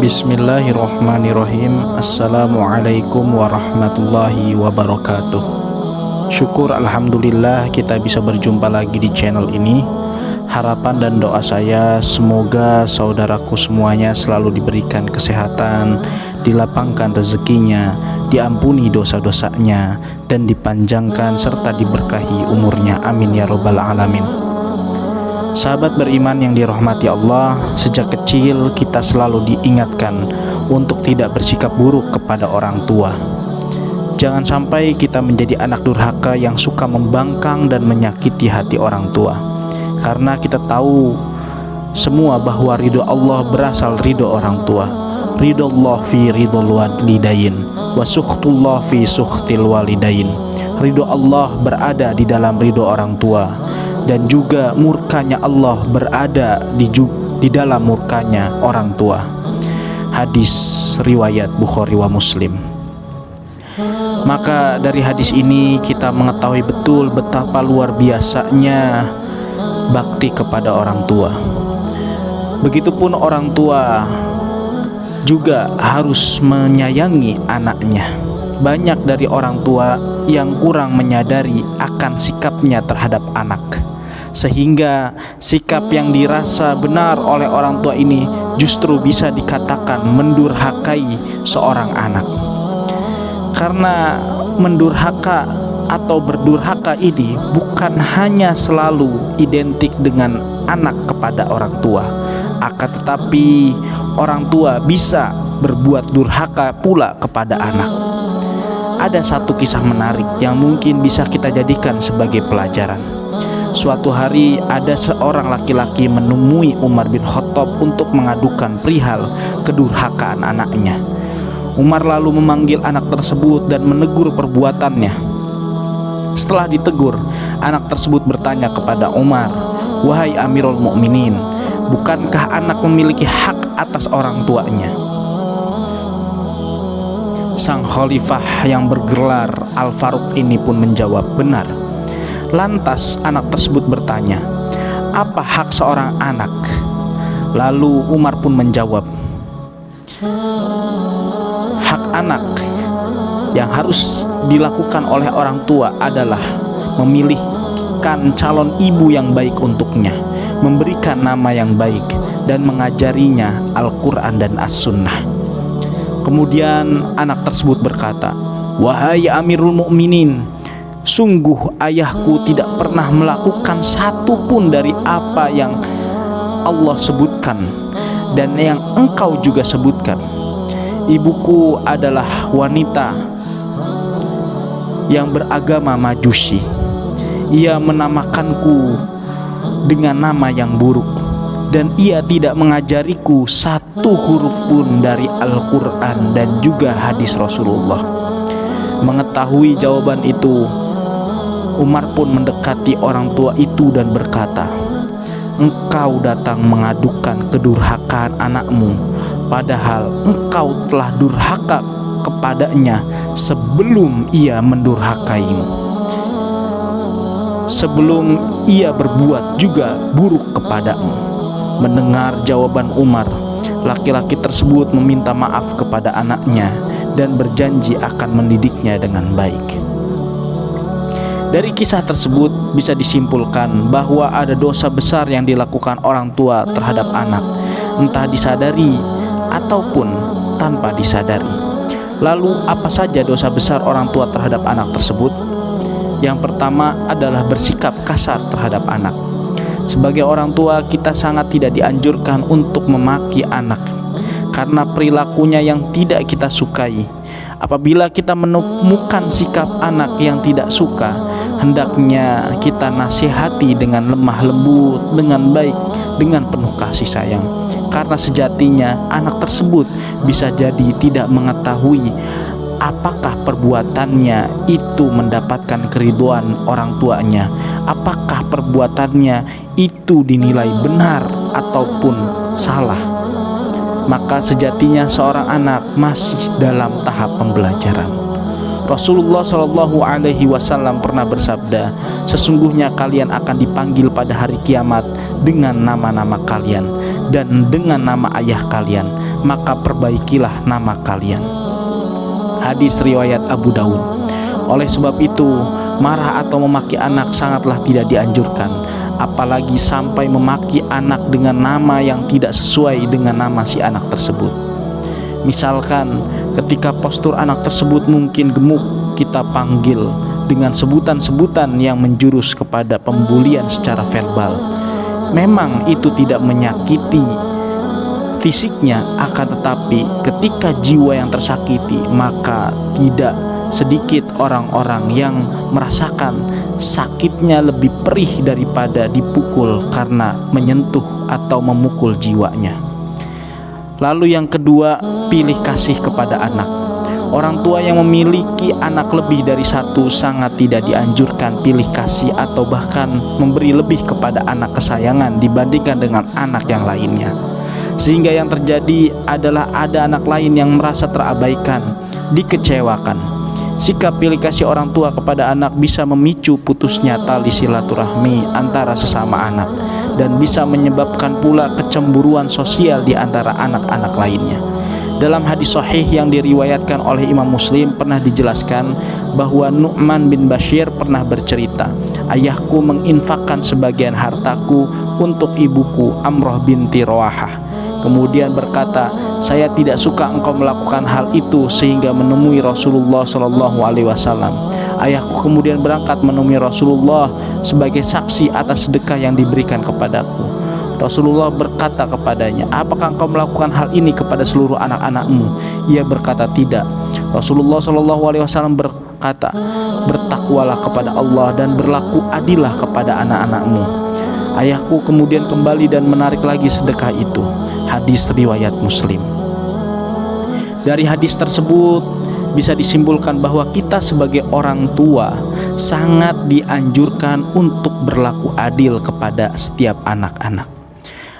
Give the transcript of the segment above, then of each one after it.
Bismillahirrahmanirrahim. Assalamualaikum warahmatullahi wabarakatuh. Syukur alhamdulillah kita bisa berjumpa lagi di channel ini. Harapan dan doa saya semoga saudaraku semuanya selalu diberikan kesehatan, dilapangkan rezekinya, diampuni dosa-dosanya, dan dipanjangkan serta diberkahi umurnya. Amin ya robbal alamin. Sahabat beriman yang dirahmati Allah, sejak kecil kita selalu diingatkan untuk tidak bersikap buruk kepada orang tua. Jangan sampai kita menjadi anak durhaka yang suka membangkang dan menyakiti hati orang tua. Karena kita tahu semua bahwa ridho Allah berasal ridho orang tua. Ridho Allah fi ridhol walidain wa sukhtullah fi sukhtil walidain. Ridho Allah berada di dalam ridho orang tua, dan juga murkanya Allah berada di dalam murkanya orang tua. Hadis riwayat Bukhari wa Muslim. Maka dari hadis ini kita mengetahui betul betapa luar biasanya bakti kepada orang tua. Begitupun orang tua juga harus menyayangi anaknya. Banyak dari orang tua yang kurang menyadari akan sikapnya terhadap anak, sehingga sikap yang dirasa benar oleh orang tua ini justru bisa dikatakan mendurhakai seorang anak. Karena mendurhaka atau berdurhaka ini bukan hanya selalu identik dengan anak kepada orang tua, akan tetapi orang tua bisa berbuat durhaka pula kepada anak. Ada satu kisah menarik yang mungkin bisa kita jadikan sebagai pelajaran. Suatu hari ada seorang laki-laki menemui Umar bin Khattab untuk mengadukan perihal kedurhakaan anaknya. Umar lalu memanggil anak tersebut dan menegur perbuatannya. Setelah ditegur, anak tersebut bertanya kepada Umar, "Wahai Amirul Mukminin, bukankah anak memiliki hak atas orang tuanya?" Sang khalifah yang bergelar Al-Faruq ini pun menjawab, "Benar." Lantas anak tersebut bertanya, "Apa hak seorang anak?" Lalu Umar pun menjawab, "Hak anak yang harus dilakukan oleh orang tua adalah memilihkan calon ibu yang baik untuknya, memberikan nama yang baik, dan mengajarinya Al-Quran dan As-Sunnah." Kemudian anak tersebut berkata, "Wahai Amirul Mukminin, sungguh ayahku tidak pernah melakukan satu pun dari apa yang Allah sebutkan dan yang engkau juga sebutkan. Ibuku adalah wanita yang beragama Majusi. Ia menamakanku dengan nama yang buruk, dan ia tidak mengajariku satu huruf pun dari Al-Quran dan juga hadis Rasulullah." Mengetahui jawaban itu, Umar pun mendekati orang tua itu dan berkata, "Engkau datang mengadukan kedurhakaan anakmu, padahal engkau telah durhaka kepadanya sebelum ia mendurhakaimu. Sebelum ia berbuat juga buruk kepadamu." Mendengar jawaban Umar, laki-laki tersebut meminta maaf kepada anaknya dan berjanji akan mendidiknya dengan baik. Dari kisah tersebut bisa disimpulkan bahwa ada dosa besar yang dilakukan orang tua terhadap anak, entah disadari ataupun tanpa disadari. Lalu apa saja dosa besar orang tua terhadap anak tersebut? Yang pertama adalah bersikap kasar terhadap anak. Sebagai orang tua, kita sangat tidak dianjurkan untuk memaki anak karena perilakunya yang tidak kita sukai. Apabila kita menemukan sikap anak yang tidak suka, hendaknya kita nasihati dengan lemah lembut, dengan baik, dengan penuh kasih sayang. Karena sejatinya anak tersebut bisa jadi tidak mengetahui apakah perbuatannya itu mendapatkan keridhaan orang tuanya, apakah perbuatannya itu dinilai benar ataupun salah. Maka sejatinya seorang anak masih dalam tahap pembelajaran. Rasulullah Shallallahu Alaihi Wasallam pernah bersabda, sesungguhnya kalian akan dipanggil pada hari kiamat dengan nama-nama kalian dan dengan nama ayah kalian. maka perbaikilah nama kalian. Hadis riwayat Abu Daud. Oleh sebab itu, marah atau memaki anak sangatlah tidak dianjurkan, apalagi sampai memaki anak dengan nama yang tidak sesuai dengan nama si anak tersebut. Misalkan ketika postur anak tersebut mungkin gemuk, kita panggil dengan sebutan-sebutan yang menjurus kepada pembulian secara verbal. Memang itu tidak menyakiti fisiknya, akan tetapi ketika jiwa yang tersakiti, maka tidak sedikit orang-orang yang merasakan sakitnya lebih perih daripada dipukul karena menyentuh atau memukul jiwanya. Lalu yang kedua, pilih kasih kepada anak. Orang tua yang memiliki anak lebih dari satu sangat tidak dianjurkan pilih kasih atau bahkan memberi lebih kepada anak kesayangan dibandingkan dengan anak yang lainnya. Sehingga yang terjadi adalah ada anak lain yang merasa terabaikan, dikecewakan. Sikap pilih kasih orang tua kepada anak bisa memicu putusnya tali silaturahmi antara sesama anak dan bisa menyebabkan pula kecemburuan sosial di antara anak-anak lainnya. Dalam hadis sahih yang diriwayatkan oleh Imam Muslim pernah dijelaskan bahwa Nu'man bin Bashir pernah bercerita, ayahku menginfakkan sebagian hartaku untuk ibuku Amroh binti Rawahah. Kemudian berkata, saya tidak suka engkau melakukan hal itu sehingga menemui Rasulullah SAW. Ayahku kemudian berangkat menemui Rasulullah sebagai saksi atas sedekah yang diberikan kepadaku. Rasulullah berkata kepadanya, apakah engkau melakukan hal ini kepada seluruh anak-anakmu? Ia berkata, tidak. Rasulullah SAW berkata, bertakwalah kepada Allah dan berlaku adillah kepada anak-anakmu. Ayahku kemudian kembali dan menarik lagi sedekah itu. Hadis riwayat Muslim. Dari hadis tersebut bisa disimpulkan bahwa kita sebagai orang tua sangat dianjurkan untuk berlaku adil kepada setiap anak-anak.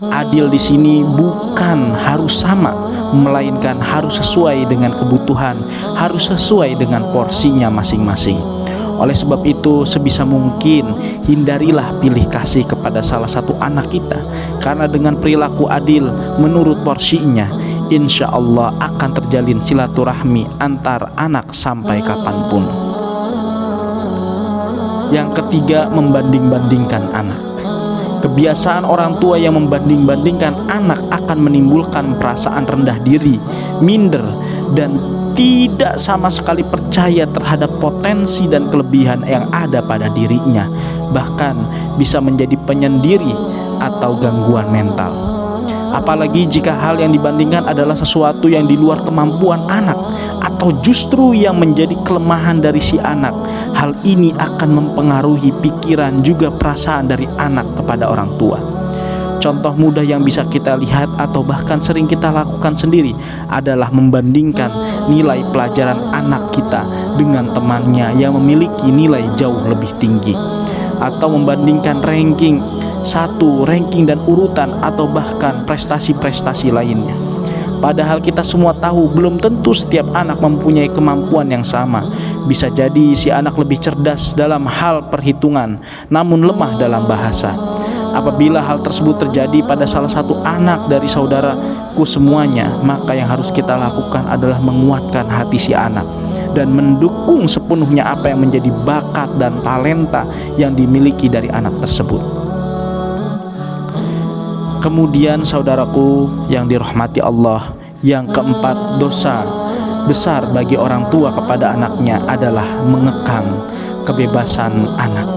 Adil di sini bukan harus sama, melainkan harus sesuai dengan kebutuhan, harus sesuai dengan porsinya masing-masing. Oleh sebab itu, sebisa mungkin hindarilah pilih kasih kepada salah satu anak kita, karena dengan perilaku adil menurut porsinya, insya Allah akan terjalin silaturahmi antar anak sampai kapanpun. Yang ketiga, membanding-bandingkan anak. Kebiasaan orang tua yang membanding-bandingkan anak akan menimbulkan perasaan rendah diri, minder, dan tidak sama sekali percaya terhadap potensi dan kelebihan yang ada pada dirinya. Bahkan bisa menjadi penyendiri atau gangguan mental. Apalagi jika hal yang dibandingkan adalah sesuatu yang di luar kemampuan anak, atau justru yang menjadi kelemahan dari si anak. Hal ini akan mempengaruhi pikiran juga perasaan dari anak kepada orang tua. Contoh mudah yang bisa kita lihat atau bahkan sering kita lakukan sendiri adalah membandingkan nilai pelajaran anak kita dengan temannya yang memiliki nilai jauh lebih tinggi, atau membandingkan ranking dan urutan, atau bahkan prestasi-prestasi lainnya. Padahal kita semua tahu belum tentu setiap anak mempunyai kemampuan yang sama. Bisa jadi si anak lebih cerdas dalam hal perhitungan, namun lemah dalam bahasa. Apabila hal tersebut terjadi pada salah satu anak dari saudaraku semuanya, maka yang harus kita lakukan adalah menguatkan hati si anak dan mendukung sepenuhnya apa yang menjadi bakat dan talenta yang dimiliki dari anak tersebut. Kemudian saudaraku yang dirahmati Allah, yang keempat, dosa besar bagi orang tua kepada anaknya adalah mengekang kebebasan anak.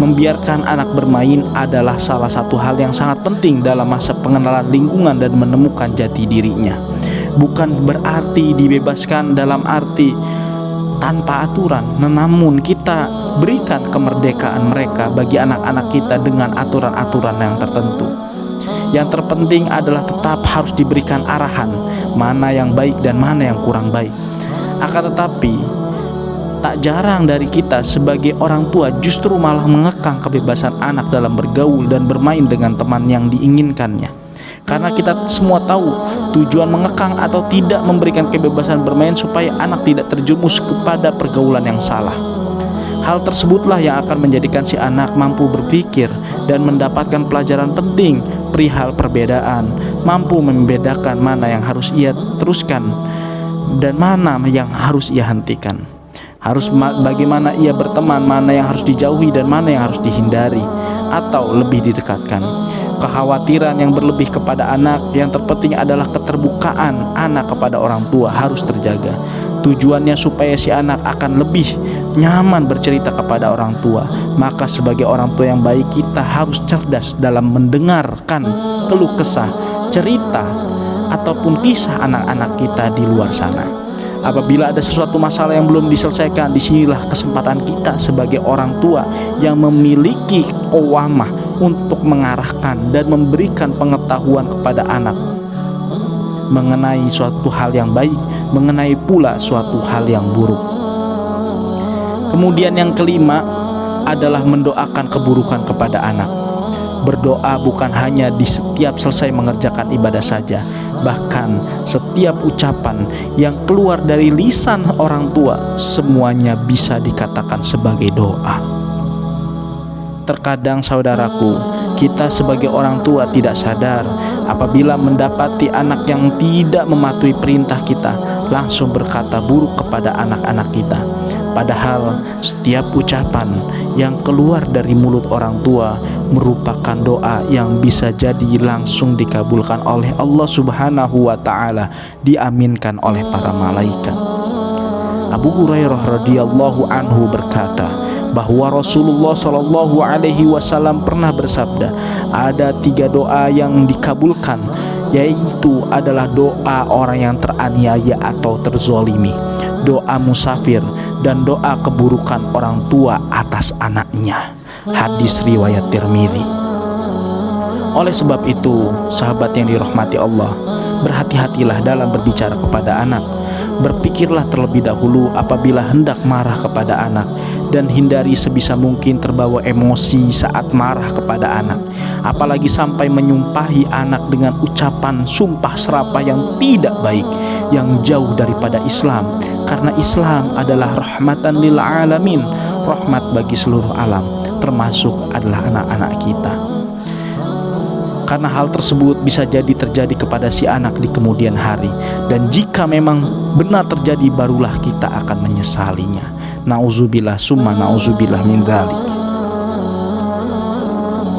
Membiarkan anak bermain adalah salah satu hal yang sangat penting dalam masa pengenalan lingkungan dan menemukan jati dirinya. Bukan berarti dibebaskan dalam arti tanpa aturan, namun kita berikan kemerdekaan mereka bagi anak-anak kita dengan aturan-aturan yang tertentu. Yang terpenting adalah tetap harus diberikan arahan mana yang baik dan mana yang kurang baik. Akan tetapi tak jarang dari kita sebagai orang tua justru malah mengekang kebebasan anak dalam bergaul dan bermain dengan teman yang diinginkannya. Karena kita semua tahu tujuan mengekang atau tidak memberikan kebebasan bermain supaya anak tidak terjerumus kepada pergaulan yang salah. Hal tersebutlah yang akan menjadikan si anak mampu berpikir dan mendapatkan pelajaran penting perihal perbedaan, mampu membedakan mana yang harus ia teruskan dan mana yang harus ia hentikan. Bagaimana ia berteman, mana yang harus dijauhi dan mana yang harus dihindari atau lebih didekatkan. Kekhawatiran yang berlebih kepada anak, yang terpenting adalah keterbukaan anak kepada orang tua harus terjaga. Tujuannya supaya si anak akan lebih nyaman bercerita kepada orang tua. Maka sebagai orang tua yang baik, kita harus cerdas dalam mendengarkan keluh kesah, cerita ataupun kisah anak-anak kita di luar sana. Apabila ada sesuatu masalah yang belum diselesaikan, disinilah kesempatan kita sebagai orang tua yang memiliki qawamah untuk mengarahkan dan memberikan pengetahuan kepada anak mengenai suatu hal yang baik, mengenai pula suatu hal yang buruk. Kemudian yang kelima adalah mendoakan keburukan kepada anak. Berdoa bukan hanya di setiap selesai mengerjakan ibadah saja, bahkan setiap ucapan yang keluar dari lisan orang tua semuanya bisa dikatakan sebagai doa. Terkadang saudaraku, kita sebagai orang tua tidak sadar apabila mendapati anak yang tidak mematuhi perintah kita, langsung berkata buruk kepada anak-anak kita. Padahal setiap ucapan yang keluar dari mulut orang tua merupakan doa yang bisa jadi langsung dikabulkan oleh Allah Subhanahu wa Ta'ala, diaminkan oleh para malaikat. Abu Hurairah radhiyallahu anhu berkata bahwa Rasulullah Shallallahu Alaihi Wasallam pernah bersabda, ada 3 doa yang dikabulkan, yaitu adalah doa orang yang teraniaya atau terzolimi, doa musafir, dan doa keburukan orang tua atas anaknya. Hadis riwayat Tirmidzi. Oleh sebab itu, sahabat yang dirahmati Allah, berhati-hatilah dalam berbicara kepada anak. Berpikirlah terlebih dahulu apabila hendak marah kepada anak, dan hindari sebisa mungkin terbawa emosi saat marah kepada anak, apalagi sampai menyumpahi anak dengan ucapan sumpah serapah yang tidak baik, yang jauh daripada Islam. Karena Islam adalah rahmatan lil alamin, rahmat bagi seluruh alam, termasuk adalah anak-anak kita. Karena hal tersebut bisa jadi terjadi kepada si anak di kemudian hari, dan jika memang benar terjadi, barulah kita akan menyesalinya. Nauzubillah summa nauzubillah min dzalik.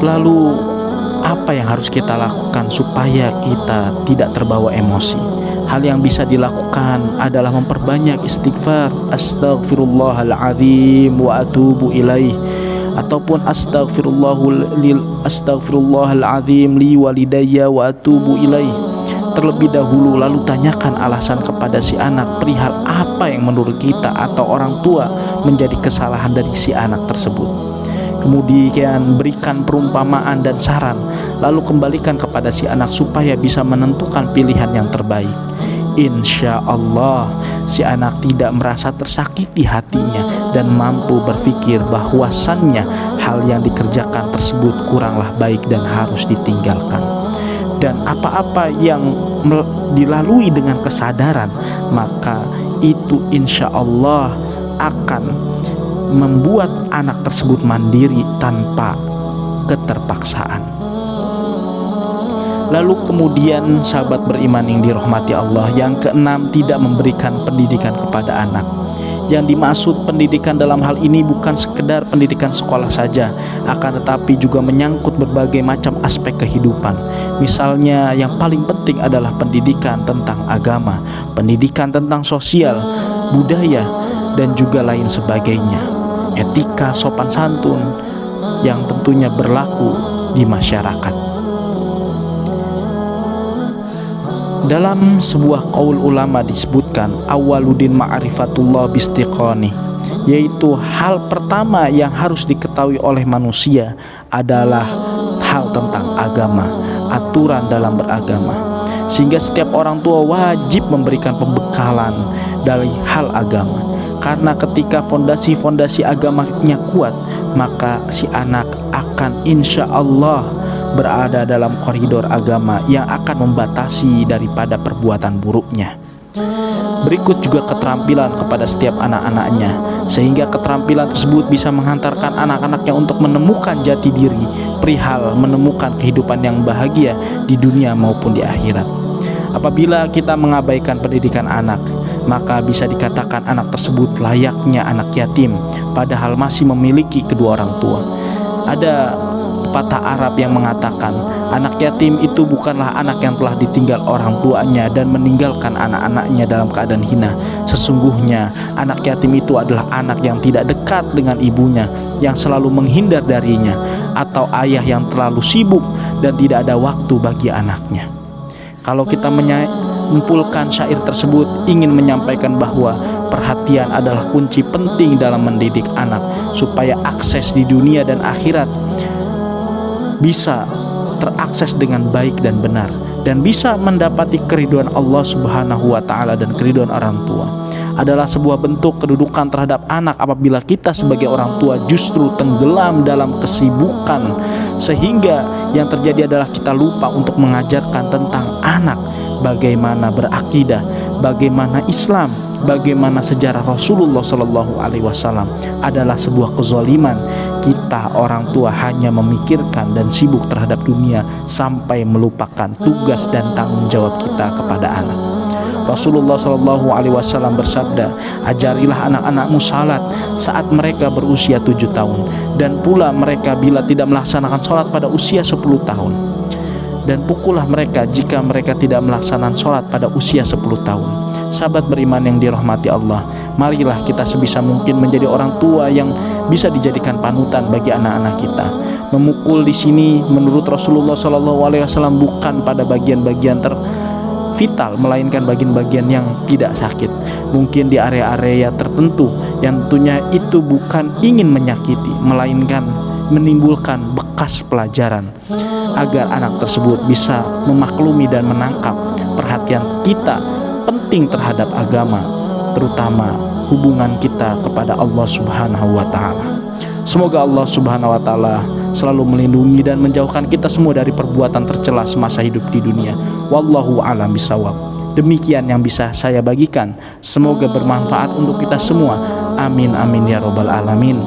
Lalu apa yang harus kita lakukan supaya kita tidak terbawa emosi? Hal yang bisa dilakukan adalah memperbanyak istighfar, astaghfirullahaladzim wa atubu ilaih, ataupun astaghfirullahaladzim li walidayya wa atubu ilaih terlebih dahulu. Lalu tanyakan alasan kepada si anak perihal apa yang menurut kita atau orang tua menjadi kesalahan dari si anak tersebut. Kemudian berikan perumpamaan dan saran, lalu kembalikan kepada si anak supaya bisa menentukan pilihan yang terbaik. Insya Allah si anak tidak merasa tersakiti hatinya dan mampu berpikir bahwasannya hal yang dikerjakan tersebut kuranglah baik dan harus ditinggalkan. Dan apa-apa yang dilalui dengan kesadaran, maka itu insya Allah akan membuat anak tersebut mandiri tanpa keterpaksaan. Lalu kemudian sahabat beriman yang dirahmati Allah, yang keenam, tidak memberikan pendidikan kepada anak. Yang dimaksud pendidikan dalam hal ini bukan sekedar pendidikan sekolah saja, akan tetapi juga menyangkut berbagai macam aspek kehidupan. Misalnya yang paling penting adalah pendidikan tentang agama, pendidikan tentang sosial, budaya, dan juga lain sebagainya. Etika, sopan santun yang tentunya berlaku di masyarakat. Dalam sebuah qaul ulama disebutkan awaludin ma'rifatullah bistiqani, yaitu hal pertama yang harus diketahui oleh manusia adalah hal tentang agama, aturan dalam beragama. Sehingga setiap orang tua wajib memberikan pembekalan dari hal agama. Karena ketika fondasi-fondasi agamanya kuat, maka si anak akan insya Allah berada dalam koridor agama yang akan membatasi daripada perbuatan buruknya. Berikut juga keterampilan kepada setiap anak-anaknya, sehingga keterampilan tersebut bisa menghantarkan anak-anaknya untuk menemukan jati diri perihal menemukan kehidupan yang bahagia di dunia maupun di akhirat. Apabila kita mengabaikan pendidikan anak, maka bisa dikatakan anak tersebut layaknya anak yatim, padahal masih memiliki kedua orang tua. Ada pepatah Arab yang mengatakan, anak yatim itu bukanlah anak yang telah ditinggal orang tuanya dan meninggalkan anak-anaknya dalam keadaan hina. Sesungguhnya anak yatim itu adalah anak yang tidak dekat dengan ibunya, yang selalu menghindar darinya, atau ayah yang terlalu sibuk dan tidak ada waktu bagi anaknya. Kalau kita menyimpulkan syair tersebut ingin menyampaikan bahwa perhatian adalah kunci penting dalam mendidik anak supaya akses di dunia dan akhirat bisa terakses dengan baik dan benar, dan bisa mendapati keridhaan Allah Subhanahu wa Ta'ala dan keridhaan orang tua. Adalah sebuah bentuk kedudukan terhadap anak apabila kita sebagai orang tua justru tenggelam dalam kesibukan, sehingga yang terjadi adalah kita lupa untuk mengajarkan tentang anak bagaimana berakidah, bagaimana Islam, bagaimana sejarah Rasulullah Shallallahu Alaihi Wasallam. Adalah sebuah kezaliman kita orang tua hanya memikirkan dan sibuk terhadap dunia sampai melupakan tugas dan tanggung jawab kita kepada anak. Rasulullah Shallallahu Alaihi Wasallam bersabda, ajarilah anak-anakmu salat saat mereka berusia 7 tahun, dan pula mereka bila tidak melaksanakan salat pada usia 10 tahun, dan pukullah mereka jika mereka tidak melaksanakan sholat pada usia 10 tahun. Sahabat beriman yang dirahmati Allah, marilah kita sebisa mungkin menjadi orang tua yang bisa dijadikan panutan bagi anak-anak kita. Memukul di sini menurut Rasulullah SAW bukan pada bagian-bagian vital, melainkan bagian-bagian yang tidak sakit. Mungkin di area-area tertentu yang tentunya itu bukan ingin menyakiti, melainkan menimbulkan bekas pelajaran agar anak tersebut bisa memaklumi dan menangkap perhatian kita penting terhadap agama, terutama hubungan kita kepada Allah Subhanahu wa Ta'ala. Semoga Allah Subhanahu wa Ta'ala selalu melindungi dan menjauhkan kita semua dari perbuatan tercela semasa hidup di dunia. Wallahu a'lam bishawab. Demikian yang bisa saya bagikan, semoga bermanfaat untuk kita semua. Amin amin ya rabbal alamin.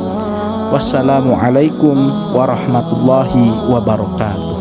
Wassalamualaikum warahmatullahi wabarakatuh.